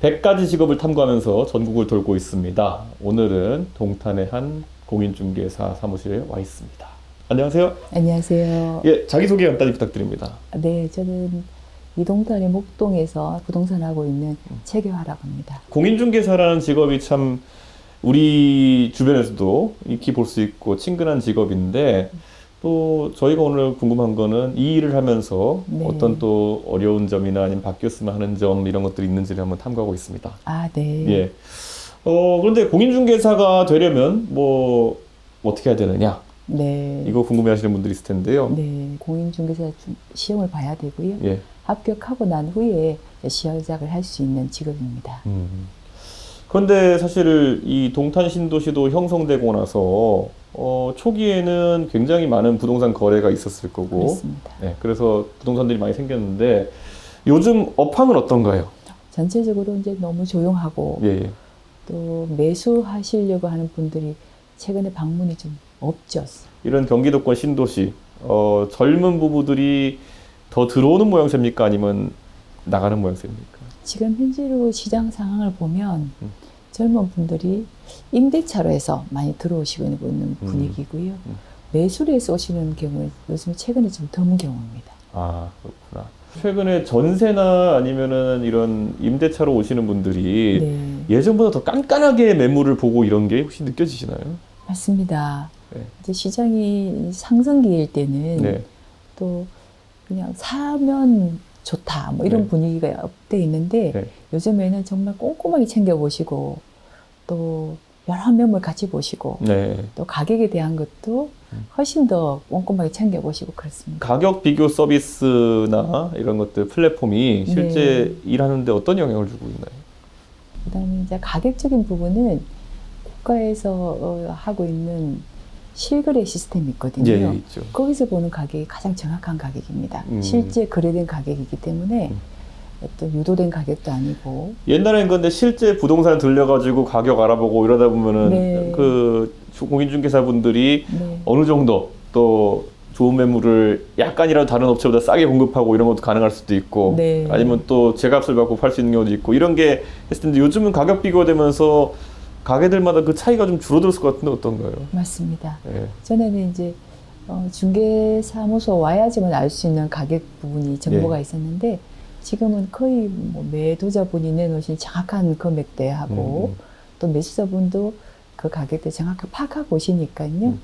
100가지 직업을 탐구하면서 전국을 돌고 있습니다. 오늘은 동탄의 한 공인중개사 사무실에 와 있습니다. 안녕하세요. 안녕하세요. 예, 자기소개 간단히 부탁드립니다. 네, 저는 이동탄의 목동에서 부동산 하고 있는 최경화라고 합니다. 공인중개사라는 직업이 참 우리 주변에서도 익히 볼 수 있고 친근한 직업인데 또 저희가 오늘 궁금한 거는 이 일을 하면서 네. 어떤 또 어려운 점이나 아니면 바뀌었으면 하는 점 이런 것들이 있는지를 한번 탐구하고 있습니다. 아, 네. 예. 그런데 공인중개사가 되려면 뭐 어떻게 해야 되느냐? 네. 이거 궁금해하시는 분들이 있을 텐데요. 네, 공인중개사 시험을 봐야 되고요. 예. 합격하고 난 후에 시작을 할 수 있는 직업입니다. 그런데 사실 이 동탄 신도시도 형성되고 나서 초기에는 굉장히 많은 부동산 거래가 있었을 거고, 그렇습니다. 네, 그래서 부동산들이 많이 생겼는데 요즘 업황은 어떤가요? 전체적으로 이제 너무 조용하고 예, 예. 또 매수하시려고 하는 분들이 최근에 방문이 좀 없죠. 이런 경기도권 신도시 젊은 부부들이 더 들어오는 모양새입니까? 아니면 나가는 모양새입니까? 지금 현재로 시장 상황을 보면 젊은 분들이 임대차로 해서 많이 들어오시고 있는 분위기고요. 매수로 해서 오시는 경우에 요즘 최근에 좀 드문 경우입니다. 아, 그렇구나. 최근에 전세나 아니면은 이런 임대차로 오시는 분들이 네, 예전보다 더 깐깐하게 매물을 보고 이런 게 혹시 느껴지시나요? 맞습니다. 네. 이제 시장이 상승기일 때는 네. 또 그냥 사면 좋다 뭐 이런 네. 분위기가 업돼 있는데 네. 요즘에는 정말 꼼꼼하게 챙겨보시고 또 여러 매물 같이 보시고 네. 또 가격에 대한 것도 훨씬 더 꼼꼼하게 챙겨보시고 그렇습니다. 가격 비교 서비스나 이런 것들 플랫폼이 실제 네. 일하는데 어떤 영향을 주고 있나요? 그다음에 이제 가격적인 부분은 국가에서 하고 있는 실거래 시스템이 있거든요. 예, 예, 있죠. 거기서 보는 가격이 가장 정확한 가격입니다. 실제 거래된 가격이기 때문에 어떤 유도된 가격도 아니고. 옛날엔 근데 실제 부동산 들려가지고 가격 알아보고 이러다 보면은 네. 그 공인중개사분들이 네. 어느 정도 또 좋은 매물을 약간이라도 다른 업체보다 싸게 공급하고 이런 것도 가능할 수도 있고, 네. 아니면 또 제값을 받고 팔 수 있는 경우도 있고 이런 게 했을 텐데 요즘은 가격 비교되면서 가게들마다 그 차이가 좀 줄어들었을 것 같은데 어떤가요? 맞습니다. 예. 전에는 이제 중개사무소 와야지만 알 수 있는 가격 부분이 정보가 네. 있었는데 지금은 거의 뭐 매도자분이 내놓으신 정확한 금액대하고 또 매수자분도 그 가격대 정확하게 파악하고 오시니까요.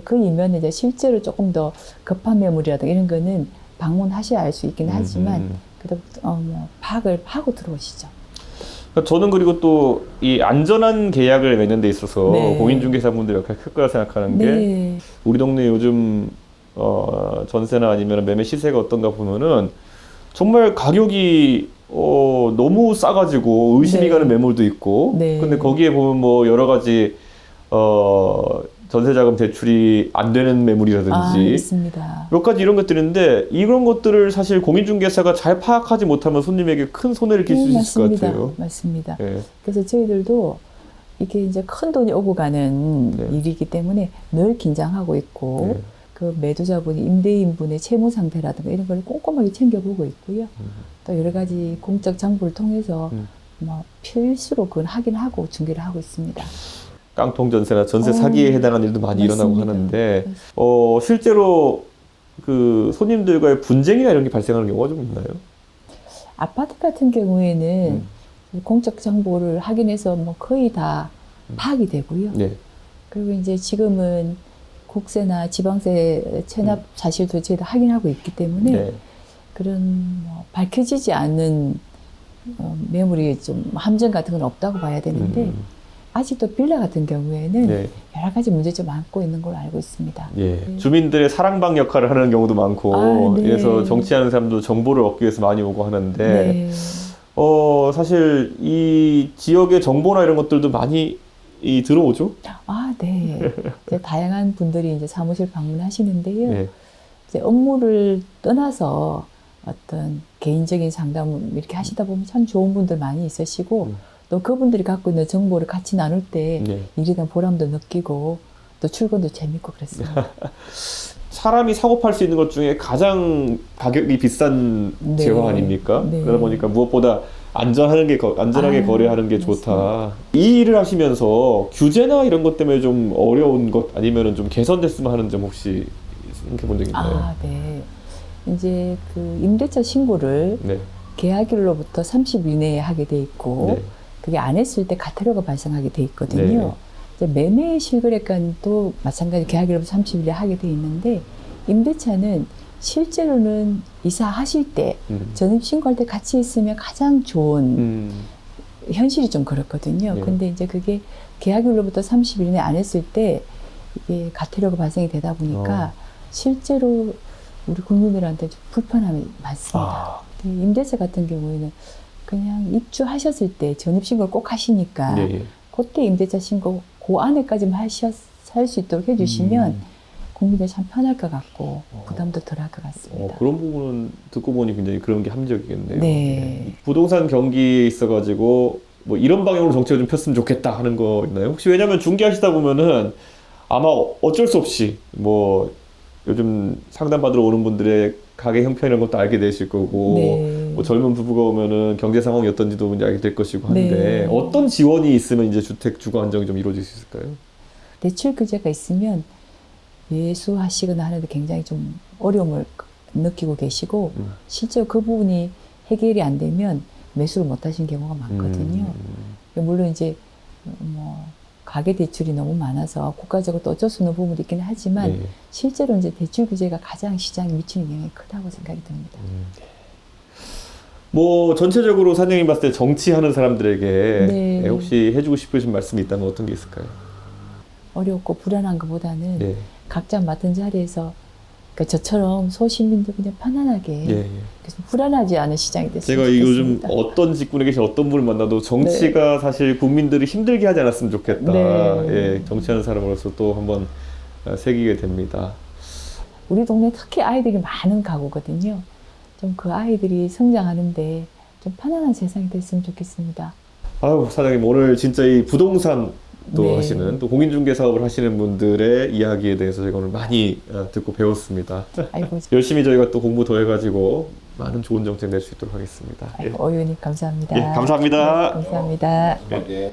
그 이면에 이제 실제로 조금 더 급한 매물이라든가 이런 거는 방문하셔야 알 수 있긴 하지만 그래도 뭐 파악을 하고 들어오시죠. 그러니까 저는 그리고 또 이 안전한 계약을 맺는 데 있어서 네. 공인중개사분들이 역할이 클 거라 생각하는 게 네. 우리 동네 요즘 전세나 아니면 매매 시세가 어떤가 보면은 정말 가격이 너무 싸가지고 의심이 네. 가는 매물도 있고, 네. 근데 거기에 보면 뭐 여러 가지 전세자금 대출이 안 되는 매물이라든지 있습니다. 몇 가지 이런 것들이 있는데 이런 것들을 사실 공인중개사가 잘 파악하지 못하면 손님에게 큰 손해를 끼칠 수 있을 것 맞습니다. 같아요. 맞습니다. 예. 그래서 저희들도 이게 이제 큰 돈이 오고 가는 네. 일이기 때문에 늘 긴장하고 있고 네. 그 매도자분이 임대인분의 채무 상태라든가 이런 걸 꼼꼼하게 챙겨보고 있고요. 또 여러 가지 공적 정보를 통해서 뭐 필수로 그건 확인하고 중개를 하고 있습니다. 깡통 전세나 전세 사기에 해당하는 일도 많이 일어나고 맞습니다. 하는데 실제로 그 손님들과의 분쟁이나 이런 게 발생하는 경우가 좀 있나요? 아파트 같은 경우에는 공적 정보를 확인해서 뭐 거의 다 파악이 되고요. 네. 그리고 이제 지금은 국세나 지방세 체납 사실도 저희도 확인하고 있기 때문에 네. 그런 뭐 밝혀지지 않는 매물이 좀 함정 같은 건 없다고 봐야 되는데 아직도 빌라 같은 경우에는 네. 여러 가지 문제점을 안고 있는 걸로 알고 있습니다. 예. 주민들의 사랑방 역할을 하는 경우도 많고, 네. 그래서 정치하는 사람도 정보를 얻기 위해서 많이 오고 하는데, 네. 사실 이 지역의 정보나 이런 것들도 많이 들어오죠? 네. 이제 다양한 분들이 이제 사무실 방문하시는데요. 네. 이제 업무를 떠나서 어떤 개인적인 상담 이렇게 하시다 보면 참 좋은 분들 많이 있으시고 또 그분들이 갖고 있는 정보를 같이 나눌 때 네. 일에 대한 보람도 느끼고 또 출근도 재밌고 그랬습니다. 사람이 사고 팔 수 있는 것 중에 가장 가격이 비싼 네. 재화 아닙니까? 네. 그러다 보니까 무엇보다 안전하게 아, 거래하는 게 좋다. 이 일을 하시면서 규제나 이런 것 때문에 좀 어려운 것 아니면은 좀 개선됐으면 하는 점 혹시 생각해 본 적 있나요? 아, 네. 이제 그 임대차 신고를 네. 계약일로부터 30일 이내에 하게 돼 있고, 네. 그게 안 했을 때 가태료가 발생하게 돼 있거든요. 네. 이제 매매 실거래가도 마찬가지 계약일로부터 30일에 하게 돼 있는데, 임대차는 실제로는 이사하실 때 전입신고할 때 같이 있으면 가장 좋은 현실이 좀 그렇거든요. 네. 근데 이제 그게 계약일로부터 30일 이내 안 했을 때 이게 가태료가 발생이 되다 보니까 실제로 우리 국민들한테 좀 불편함이 많습니다. 아. 근데 임대차 같은 경우에는 그냥 입주하셨을 때 전입신고를 꼭 하시니까 예, 예. 그때 임대차 신고 그 안에까지만 할 수 있도록 해주시면 국민들이 참 편할 것 같고 부담도 덜할 것 같습니다. 그런 부분은 듣고 보니 굉장히 그런 게 합리적이겠네요. 네. 예. 부동산 경기에 있어가지고 뭐 이런 방향으로 정책을 좀 폈으면 좋겠다 하는 거 있나요? 혹시 왜냐하면 중개하시다 보면은 아마 어쩔 수 없이 뭐 요즘 상담받으러 오는 분들의 가게 형편 이런 것도 알게 되실 거고 네. 뭐 젊은 부부가 오면은 경제 상황이 어떤지도 이제 알게 될 것이고 한데 네. 어떤 지원이 있으면 이제 주택 주거 안정이 좀 이루어질 수 있을까요? 대출 규제가 있으면 매수하시거나 하는데 굉장히 좀 어려움을 느끼고 계시고 실제로 그 부분이 해결이 안 되면 매수를 못 하신 경우가 많거든요. 물론 이제 뭐 가계 대출이 너무 많아서 국가적으로 또 어쩔 수 없는 부분도 있긴 하지만 네. 실제로 이제 대출 규제가 가장 시장에 미치는 영향이 크다고 생각이 듭니다. 뭐 전체적으로 사장님 봤을 때 정치하는 사람들에게 네. 혹시 해주고 싶으신 말씀이 있다면 어떤 게 있을까요? 어렵고 불안한 것보다는 네. 각자 맡은 자리에서 그러니까 저처럼 소시민들 그냥 편안하게 예. 그래서 불안하지 않은 시장이 됐으면 제가 이 요즘 좋겠습니다. 어떤 직군에 계신 어떤 분을 만나도 정치가 사실 국민들을 힘들게 하지 않았으면 좋겠다. 네. 예, 정치하는 사람으로서 또 한번 새기게 됩니다. 우리 동네 특히 아이들이 많은 가구거든요. 좀 그 아이들이 성장하는데 좀 편안한 세상이 됐으면 좋겠습니다. 아유, 사장님 오늘 진짜 이 부동산 또 네. 하시는 또 공인중개 사업을 하시는 분들의 이야기에 대해서 제가 오늘 많이 듣고 배웠습니다. 아이고, 열심히 저희가 또 공부 더 해가지고 많은 좋은 정책 낼 수 있도록 하겠습니다. 예. 아이고 어유님 감사합니다. 예, 감사합니다. 네, 감사합니다. 네.